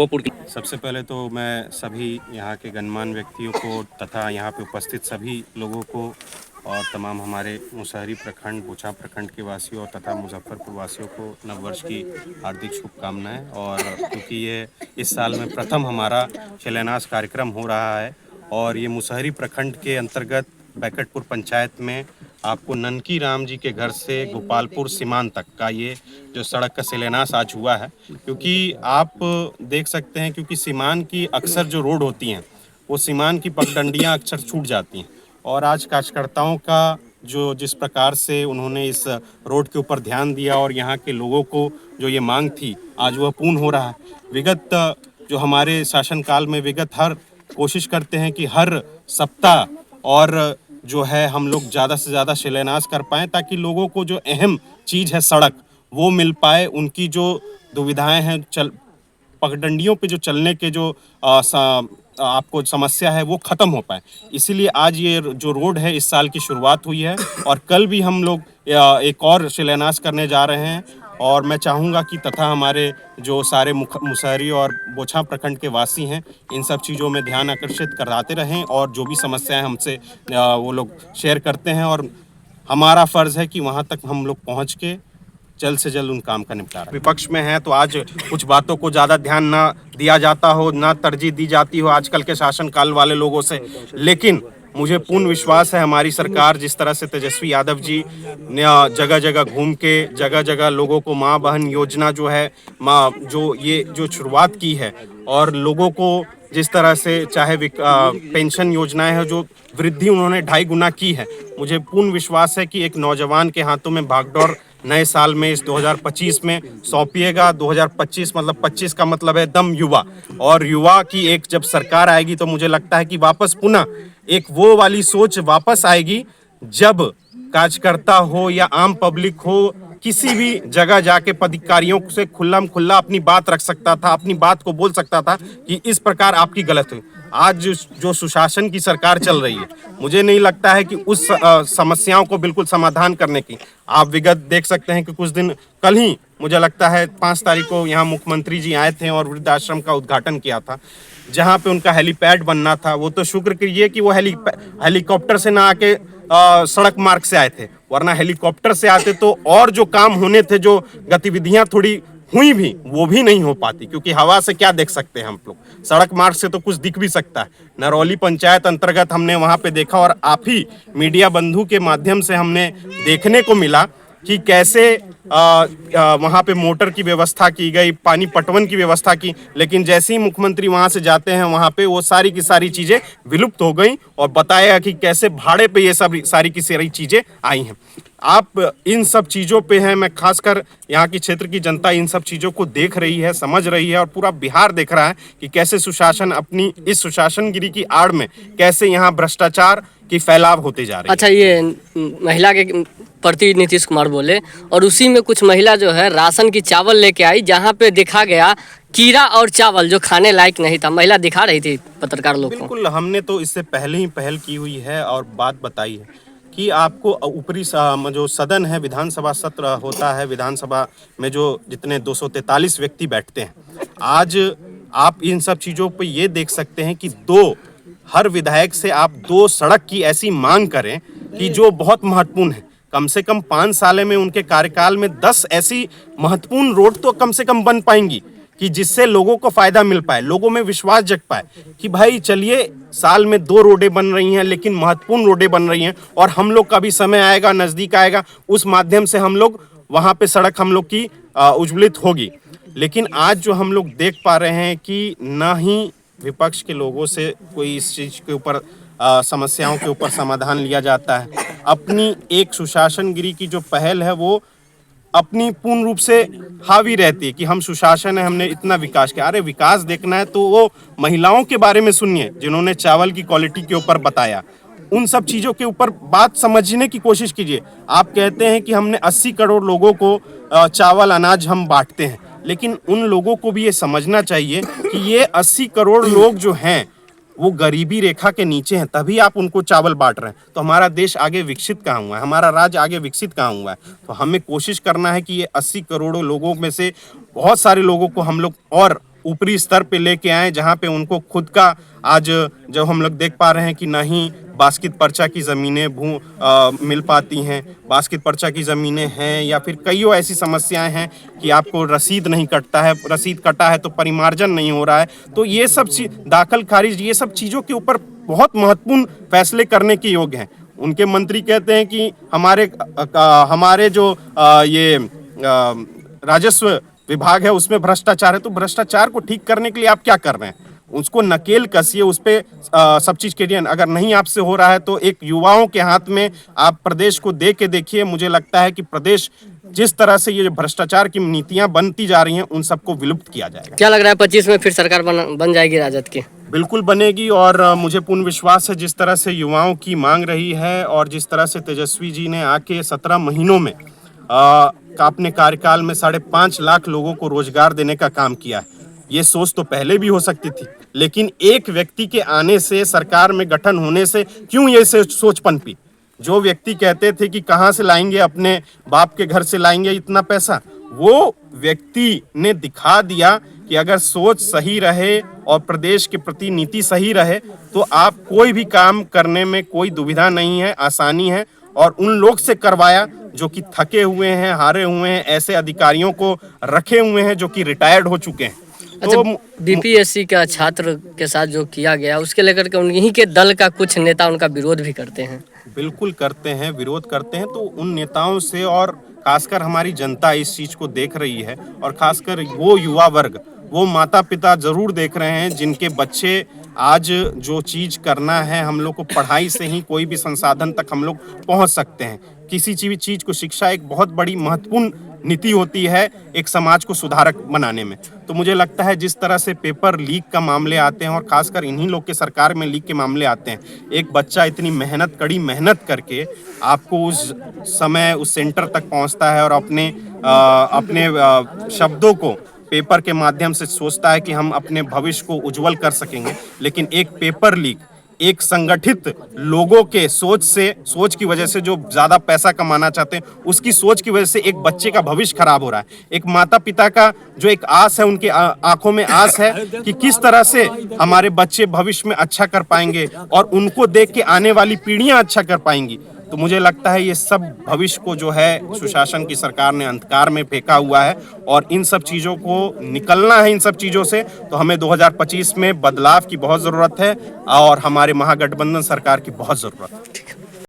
श्योपुर की। सबसे पहले तो मैं सभी यहाँ के गणमान्य व्यक्तियों को तथा यहाँ पे उपस्थित सभी लोगों को और तमाम हमारे मुसहरी प्रखंड, बोचा प्रखंड के वासियों तथा मुजफ्फरपुर वासियों को नववर्ष की हार्दिक शुभकामनाएं। और क्योंकि ये इस साल में प्रथम हमारा शिलान्यास कार्यक्रम हो रहा है और ये मुसहरी प्रखंड के अंतर्गत बैकटपुर पंचायत में आपको ननकी राम जी के घर से गोपालपुर सीमांत तक का ये जो सड़क का शिलान्यास आज हुआ है। क्योंकि आप देख सकते हैं, क्योंकि सीमान की अक्सर जो रोड होती हैं वो सीमान की पगडंडियां अक्सर छूट जाती हैं और आज कार्यकर्ताओं का जो जिस प्रकार से उन्होंने इस रोड के ऊपर ध्यान दिया और यहाँ के लोगों को जो ये मांग थी आज वह पूर्ण हो रहा है। विगत जो हमारे शासनकाल में विगत हर कोशिश करते हैं कि हर सप्ताह और जो है हम लोग ज़्यादा से ज़्यादा शिलान्यास कर पाएँ ताकि लोगों को जो अहम चीज़ है सड़क वो मिल पाए, उनकी जो दुविधाएं हैं पगडंडियों पे जो चलने के जो आपको समस्या है वो ख़त्म हो पाए। इसीलिए आज ये जो रोड है इस साल की शुरुआत हुई है और कल भी हम लोग एक और शिलान्यास करने जा रहे हैं। और मैं चाहूँगा कि तथा हमारे जो सारे मुसहरी और बोछा प्रखंड के वासी हैं इन सब चीज़ों में ध्यान आकर्षित कराते रहें और जो भी समस्याएं हमसे वो लोग शेयर करते हैं और हमारा फ़र्ज़ है कि वहाँ तक हम लोग पहुँच के जल्द से जल्द उन काम का निपटारा। विपक्ष में है तो आज कुछ बातों को ज़्यादा ध्यान ना दिया जाता हो, ना तरजीह दी जाती हो आजकल के शासनकाल वाले लोगों से, लेकिन मुझे पूर्ण विश्वास है हमारी सरकार जिस तरह से तेजस्वी यादव जी ने जगह जगह घूम के जगह जगह लोगों को माँ बहन योजना जो है जो ये जो शुरुआत की है और लोगों को जिस तरह से चाहे पेंशन योजनाएं हैं जो वृद्धि उन्होंने 2.5 गुना की है, मुझे पूर्ण विश्वास है कि एक नौजवान के हाथों में भागदौड़ नए साल में इस 2025 में सौंपिएगा। 2025 मतलब 25 का मतलब है दम युवा, और युवा की एक जब सरकार आएगी तो मुझे लगता है कि वापस पुनः एक वो वाली सोच वापस आएगी जब कार्यकर्ता हो या आम पब्लिक हो किसी भी जगह जाके पदाधिकारियों से खुल्ला अपनी बात रख सकता था, अपनी बात को बोल सकता था कि इस प्रकार आपकी गलत हुई। आज जो सुशासन की सरकार चल रही है मुझे नहीं लगता है कि उस समस्याओं को बिल्कुल समाधान करने की आप विगत देख सकते हैं कि कुछ दिन कल ही मुझे लगता है 5 तारीख को यहाँ मुख्यमंत्री जी आए थे और वृद्धाश्रम का उद्घाटन किया था जहाँ पे उनका हेलीपैड बनना था। वो तो शुक्र कीजिए कि वो हेलीकॉप्टर से ना आके सड़क मार्ग से आए थे, वरना हेलीकॉप्टर से आते तो और जो काम होने थे, जो गतिविधियां थोड़ी हुई भी वो भी नहीं हो पाती, क्योंकि हवा से क्या देख सकते हैं हम लोग, सड़क मार्ग से तो कुछ दिख भी सकता है। नरौली पंचायत अंतर्गत हमने वहां पे देखा और आप ही मीडिया बंधु के माध्यम से हमने देखने को मिला कि कैसे वहाँ पे मोटर की व्यवस्था की गई, पानी पटवन की व्यवस्था की, लेकिन जैसे ही मुख्यमंत्री वहाँ से जाते हैं वहाँ पे वो सारी की सारी चीज़ें विलुप्त हो गई और बताया कि कैसे भाड़े पे ये सब सारी की सारी चीज़ें आई हैं। आप इन सब चीज़ों पे हैं, मैं खासकर यहाँ की क्षेत्र की जनता इन सब चीज़ों को देख रही है, समझ रही है और पूरा बिहार देख रहा है कि कैसे सुशासन अपनी इस सुशासनगिरी की आड़ में कैसे यहाँ भ्रष्टाचार की फैलाव होते जा रही है। अच्छा, ये महिला के प्रति नीतीश कुमार बोले और उसी में कुछ महिला जो है राशन की चावल लेके आई, जहाँ पे देखा गया कीड़ा और चावल जो खाने लायक नहीं था। महिला दिखा रही थी पत्रकार लोग को। बिल्कुल, हमने तो इससे पहले ही पहल की हुई है और बात बताई है कि आपको ऊपरी जो सदन है, विधानसभा सत्र होता है, विधानसभा में जो जितने 243 व्यक्ति बैठते हैं, आज आप इन सब चीज़ों पे ये देख सकते हैं कि हर विधायक से आप 2 सड़क की ऐसी मांग करें कि जो बहुत महत्वपूर्ण है। कम से कम 5 साल में उनके कार्यकाल में 10 ऐसी महत्वपूर्ण रोड तो कम से कम बन पाएंगी कि जिससे लोगों को फायदा मिल पाए, लोगों में विश्वास जग पाए कि भाई चलिए साल में 2 रोडें बन रही हैं, लेकिन महत्वपूर्ण रोडें बन रही हैं और हम लोग का भी समय आएगा, नज़दीक आएगा, उस माध्यम से हम लोग वहाँ पे सड़क हम लोग की उज्ज्वलित होगी। लेकिन आज जो हम लोग देख पा रहे हैं कि ना ही विपक्ष के लोगों से कोई इस चीज़ के ऊपर समस्याओं के ऊपर समाधान लिया जाता है। अपनी एक सुशासनगिरी की जो पहल है वो अपनी पूर्ण रूप से हावी रहती है कि हम सुशासन है, हमने इतना विकास किया। अरे विकास देखना है तो वो महिलाओं के बारे में सुनिए जिन्होंने चावल की क्वालिटी के ऊपर बताया, उन सब चीज़ों के ऊपर बात समझने की कोशिश कीजिए। आप कहते हैं कि हमने 80 करोड़ लोगों को चावल अनाज हम बांटते हैं, लेकिन उन लोगों को भी ये समझना चाहिए कि ये 80 करोड़ लोग जो हैं वो गरीबी रेखा के नीचे हैं, तभी आप उनको चावल बांट रहे हैं। तो हमारा देश आगे विकसित कहाँ हुआ है, हमारा राज्य आगे विकसित कहाँ हुआ है? तो हमें कोशिश करना है कि ये 80 करोड़ लोगों में से बहुत सारे लोगों को हम लोग और ऊपरी स्तर पे लेके आए, जहाँ पे उनको खुद का आज जो हम लोग देख पा रहे हैं कि ना ही बास्कित पर्चा की ज़मीनें मिल पाती हैं, बास्कित पर्चा की ज़मीनें हैं, या फिर कईयों ऐसी समस्याएं हैं कि आपको रसीद नहीं कटता है, रसीद कटा है तो परिमार्जन नहीं हो रहा है। तो ये सब दाखिल खारिज, ये सब चीज़ों के ऊपर बहुत महत्वपूर्ण फैसले करने के योग्य हैं। उनके मंत्री कहते हैं कि हमारे जो ये राजस्व विभाग है उसमें भ्रष्टाचार है, तो भ्रष्टाचार को ठीक करने के लिए आप क्या कर रहे हैं? उसको नकेल कसिए, उस पे सब चीज करिए। अगर नहीं आपसे हो रहा है तो एक युवाओं के हाथ में आप प्रदेश को दे के देखिए। मुझे लगता है कि प्रदेश जिस तरह से ये भ्रष्टाचार की नीतियां बनती जा रही हैं उन सबको विलुप्त किया जाएगा। क्या लग रहा है 25 में फिर सरकार बन जाएगी राजद की? बिल्कुल बनेगी, और मुझे पूर्ण विश्वास है जिस तरह से युवाओं की मांग रही है और जिस तरह से तेजस्वी जी ने आके 17 महीनों में अपने कार्यकाल में 5.5 लाख लोगों को रोजगार देने का काम किया है। ये सोच तो पहले भी हो सकती थी, लेकिन एक व्यक्ति के आने से, सरकार में गठन होने से क्यों ये सोच पनपी? जो व्यक्ति कहते थे कि कहाँ से लाएंगे, अपने बाप के घर से लाएंगे इतना पैसा, वो व्यक्ति ने दिखा दिया कि अगर सोच सही रहे और प्रदेश के प्रति नीति सही रहे तो आप कोई भी काम करने में कोई दुविधा नहीं है, आसानी है। और उन लोग से करवाया जो कि थके हुए हैं, हारे हुए हैं, ऐसे अधिकारियों को रखे हुए हैं जो कि रिटायर्ड हो चुके हैं। अच्छा, बीपीएससी का छात्र के साथ जो किया गया उसके लेकर के उन्हीं के दल का कुछ नेता उनका विरोध भी करते हैं। बिल्कुल करते हैं, विरोध करते हैं। तो उन नेताओं से, और खासकर हमारी जनता इस चीज को देख रही है, और खासकर वो युवा वर्ग, वो माता पिता जरूर देख रहे हैं जिनके बच्चे आज जो चीज करना है, हम लोग को पढ़ाई से ही कोई भी संसाधन तक हम लोग पहुंच सकते हैं। किसी चीज को, शिक्षा एक बहुत बड़ी महत्वपूर्ण नीति होती है एक समाज को सुधारक बनाने में। तो मुझे लगता है जिस तरह से पेपर लीक का मामले आते हैं, और खासकर इन्हीं लोग के सरकार में लीक के मामले आते हैं, एक बच्चा इतनी कड़ी मेहनत करके आपको उस समय उस सेंटर तक पहुंचता है और अपने शब्दों को पेपर के माध्यम से सोचता है कि हम अपने भविष्य को उज्जवल कर सकेंगे, लेकिन एक पेपर लीक, एक संगठित लोगों के सोच की वजह से, जो ज्यादा पैसा कमाना चाहते हैं उसकी सोच की वजह से एक बच्चे का भविष्य खराब हो रहा है। एक माता पिता का जो एक आस है, उनके आंखों में आस है कि किस तरह से हमारे बच्चे भविष्य में अच्छा कर पाएंगे और उनको देख के आने वाली पीढ़ियां अच्छा कर पाएंगी। तो मुझे लगता है ये सब भविष्य को जो है सुशासन की सरकार ने अंधकार में फेंका हुआ है, और इन सब चीज़ों को निकलना है। इन सब चीज़ों से तो हमें 2025 में बदलाव की बहुत ज़रूरत है, और हमारे महागठबंधन सरकार की बहुत ज़रूरत है।